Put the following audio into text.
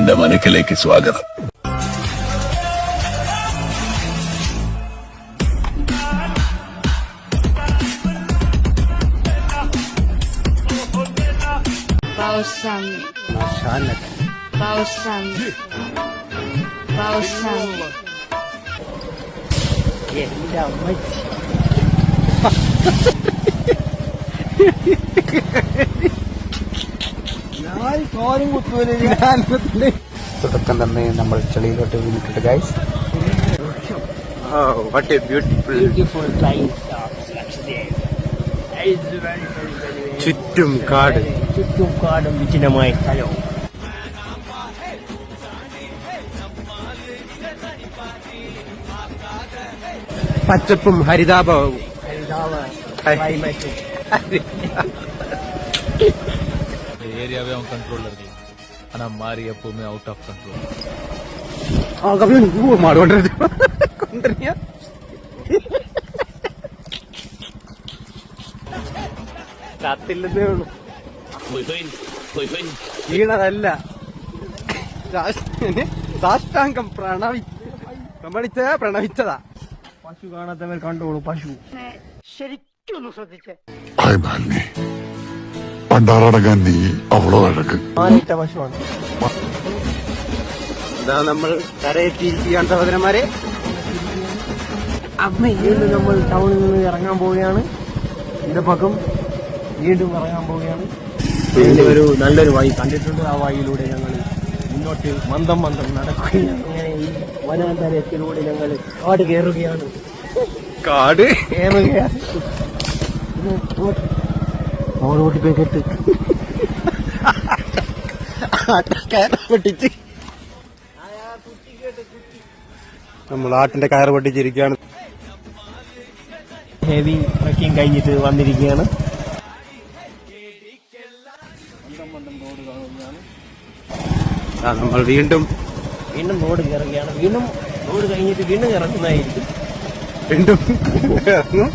എന്റെ മനക്കിലേക്ക് സ്വാഗതം. എന്റെ അമ്മച്ചി തുടക്കം തന്നെ നമ്മൾ ചെളിയിലോട്ട് വീണിട്ടുണ്ട് guys. What a beautiful place. ചുറ്റും കാടും വിജനമായ സ്ഥലവും. പച്ചപ്പും ഹരിതാപവും एरिया में हम कंट्रोलर की आना मारी अपो में आउट ऑफ कंट्रोल कभी वो मारो കൊണ്ടുവരിക കത്തില്ലതേ ഉള്ളൂ. വീണതല്ല, സാഷ്ടാംഗം പ്രണവിച്ചതാ. പശു കാണാത്തവർ കണ്ടോളൂ. പശു ശരിക്കും ഒന്ന് ശ്രദ്ധിച്ചേ. പണ്ടാറടങ്ങാൻ നീ അവളോ അടക്ക് മാറിയിട്ട പശുവാണ്. ഇതാ നമ്മൾ കരയെത്തിയിരിക്കുകയാണ് സഹോദരന്മാരെ. വീണ്ടും നമ്മൾ ടൗണിൽ നിന്ന് ഇറങ്ങാൻ പോവുകയാണ്. ഇതിന്റെ പക്കം വീണ്ടും ഇറങ്ങാൻ പോവുകയാണ്. ഒരു നല്ലൊരു വഴി കണ്ടിട്ടുണ്ട്. ആ വഴിയിലൂടെ ഞങ്ങൾ മുന്നോട്ട് മന്ദം നടക്കുകയാണ്. അങ്ങനെ ഈ വനാന്തരത്തിലൂടെ ഞങ്ങൾ കാട് കയറുകയാണ്. റോഡ് പേക്കെട്ട് പൊട്ടിച്ച് നമ്മൾ ആട്ടിന്റെ കയറ് പൊട്ടിച്ചിരിക്കുകയാണ്. ഹെവി ട്രക്കിംഗ് കഴിഞ്ഞിട്ട് വന്നിരിക്കുകയാണ്. നമ്മൾ വീണ്ടും റോഡ് കയറുകയാണ്. വീണ്ടും റോഡ് കഴിഞ്ഞിട്ട് വീണ്ടും ഇറങ്ങുന്നതായിരിക്കും. വീണ്ടും ഇറങ്ങും.